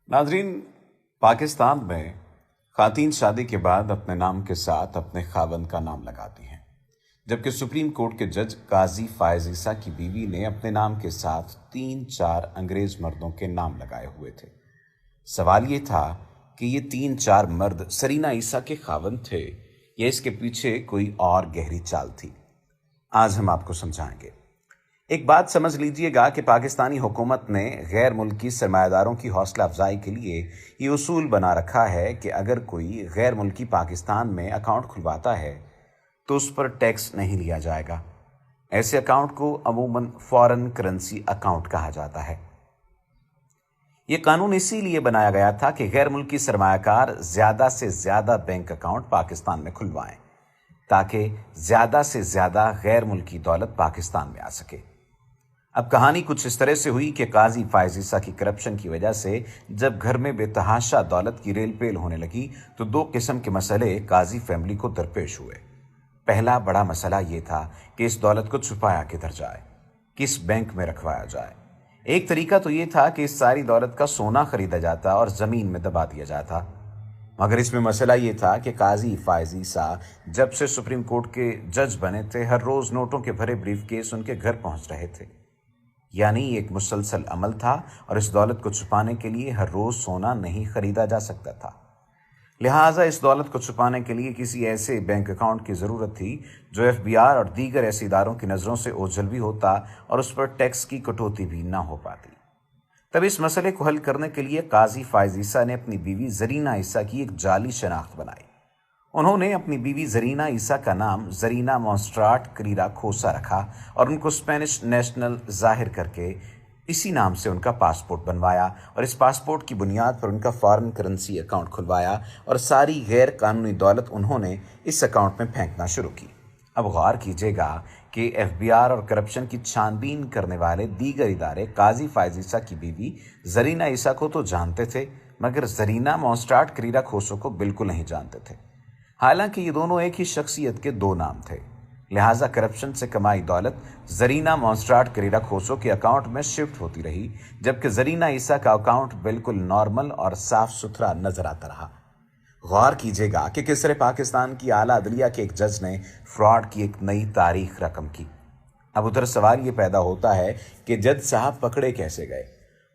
नाजरीन, पाकिस्तान में खातून शादी के बाद अपने नाम के साथ अपने खावंद का नाम लगाती हैं, जबकि सुप्रीम कोर्ट के जज काजी फायज ईसा की बीवी ने अपने नाम के साथ 3-4 अंग्रेज मर्दों के नाम लगाए हुए थे। सवाल ये था कि ये 3-4 मर्द सरीना ईसा के खावंद थे या इसके पीछे कोई और गहरी चाल थी। आज हम आपको समझाएंगे। एक बात समझ लीजिएगा कि पाकिस्तानी हुकूमत ने गैर मुल्की सरमायादारों की हौसला अफजाई के लिए ये उसूल बना रखा है कि अगर कोई गैर मुल्की पाकिस्तान में अकाउंट खुलवाता है तो उस पर टैक्स नहीं लिया जाएगा। ऐसे अकाउंट को अमूमन फॉरेन करेंसी अकाउंट कहा जाता है। ये कानून इसीलिए बनाया गया था कि गैर मुल्की सरमायाकार ज़्यादा से ज़्यादा बैंक अकाउंट पाकिस्तान में खुलवाएं, ताकि ज़्यादा से ज़्यादा गैर मुल्की दौलत पाकिस्तान में आ सके। अब कहानी कुछ इस तरह से हुई कि काजी फायज ईसा की करप्शन की वजह से जब घर में बेतहाशा दौलत की रेल पेल होने लगी तो 2 किस्म के मसले काजी फैमिली को दरपेश हुए। पहला बड़ा मसला ये था कि इस दौलत को छुपाया किधर जाए, किस बैंक में रखवाया जाए। एक तरीका तो ये था कि इस सारी दौलत का सोना खरीदा जाता और ज़मीन में दबा दिया जाता, मगर इसमें मसला ये था कि काजी फायज ईसा जब से सुप्रीम कोर्ट के जज बने थे, हर रोज़ नोटों के भरे ब्रीफ केस उनके घर पहुंच रहे थे। यानी एक मुसलसल अमल था और इस दौलत को छुपाने के लिए हर रोज़ सोना नहीं खरीदा जा सकता था। लिहाजा इस दौलत को छुपाने के लिए किसी ऐसे बैंक अकाउंट की ज़रूरत थी जो FBI और दीगर ऐसी इदारों की नज़रों से ओझल भी होता और उस पर टैक्स की कटौती भी ना हो पाती। तब इस मसले को हल करने के लिए काजी फायज ईसा ने अपनी बीवी जरीना ईसा की एक जाली शनाख्त बनाई। उन्होंने अपनी बीवी जरीना ईसा का नाम जरीना मॉन्स्ट्राट करीरा खोसा रखा और उनको स्पेनिश नेशनल जाहिर करके इसी नाम से उनका पासपोर्ट बनवाया और इस पासपोर्ट की बुनियाद पर उनका फॉरेन करेंसी अकाउंट खुलवाया और सारी गैर कानूनी दौलत उन्होंने इस अकाउंट में फेंकना शुरू की। अब गौर कीजिएगा कि FBI और करप्शन की छानबीन करने वाले दीगर इदारे काजी फायज ईसा की बीवी जरीना ईसा को तो जानते थे, मगर जरीना मॉन्स्ट्राट करीरा खोसो को बिल्कुल नहीं जानते थे। हालांकि ये दोनों एक ही शख्सियत के 2 नाम थे। लिहाजा करप्शन से कमाई दौलत जरीना मॉन्स्ट्राट करीरा खोसो के अकाउंट में शिफ्ट होती रही, जबकि जरीना ईसा का अकाउंट बिल्कुल नॉर्मल और साफ सुथरा नजर आता रहा। गौर कीजिएगा कि किस तरह पाकिस्तान की आला अदलिया के एक जज ने फ्रॉड की एक नई तारीख रकम की। अब उधर सवाल ये पैदा होता है कि जज साहब पकड़े कैसे गए।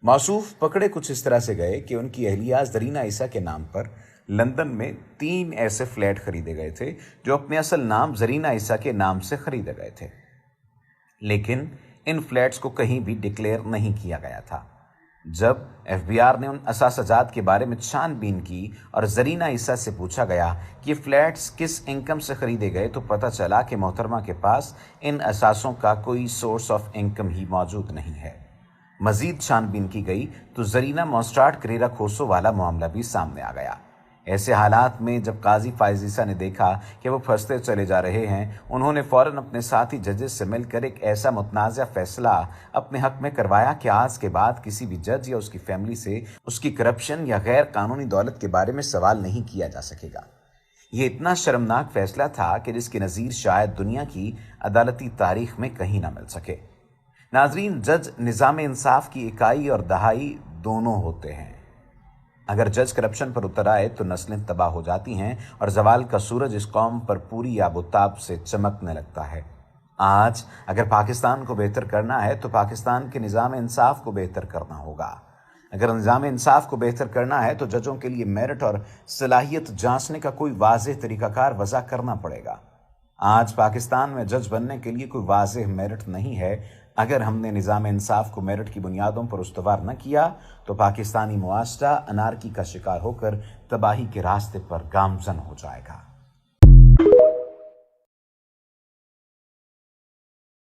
मौसूफ पकड़े कुछ इस तरह से गए कि उनकी अहलिया जरीना ईसा के नाम पर लंदन में 3 ऐसे फ्लैट खरीदे गए थे जो अपने असल नाम जरीना ईसा के नाम से खरीदे गए थे, लेकिन इन फ्लैट्स को कहीं भी डिक्लेयर नहीं किया गया था। जब FBI ने उन असासजात के बारे में छानबीन की और जरीना ईसा से पूछा गया कि फ्लैट्स किस इनकम से खरीदे गए, तो पता चला कि मोहतरमा के पास इन असासों का कोई सोर्स ऑफ इनकम ही मौजूद नहीं है। मजीद छानबीन की गई तो जरीना मॉन्स्ट्राट करीरा खोसो वाला मामला भी सामने आ गया। ऐसे हालात में जब काजी फायज ईसा ने देखा कि वो फंसते चले जा रहे हैं, उन्होंने फौरन अपने साथी जजेस से मिलकर एक ऐसा मुतनाज़ा फैसला अपने हक में करवाया कि आज के बाद किसी भी जज या उसकी फैमिली से उसकी करप्शन या गैर कानूनी दौलत के बारे में सवाल नहीं किया जा सकेगा। ये इतना शर्मनाक फैसला था कि जिसकी नज़ीर शायद दुनिया की अदालती तारीख में कहीं ना मिल सके। नाजरीन, जज निज़ाम इंसाफ की इकाई और दहाई दोनों होते हैं। अगर जज करप्शन पर उतर आए तो नस्लें तबाह हो जाती हैं और जवाल का सूरज इस कौम पर पूरी आबोताब से चमकने लगता है। आज अगर पाकिस्तान को बेहतर करना है तो पाकिस्तान के निज़ाम इंसाफ को बेहतर करना होगा। अगर निज़ाम इंसाफ को बेहतर करना है तो जजों के लिए मेरिट और सलाहियत जांचने का कोई वाज़ेह तरीक़ाकार वज़ा करना पड़ेगा। आज पाकिस्तान में जज बनने के लिए कोई वाज़ेह मेरिट नहीं है। अगर हमने निज़ाम इंसाफ को मेरिट की बुनियादों पर उस्तवार न किया तो पाकिस्तानी मुआशरा अनारकी का शिकार होकर तबाही के रास्ते पर गामजन हो जाएगा।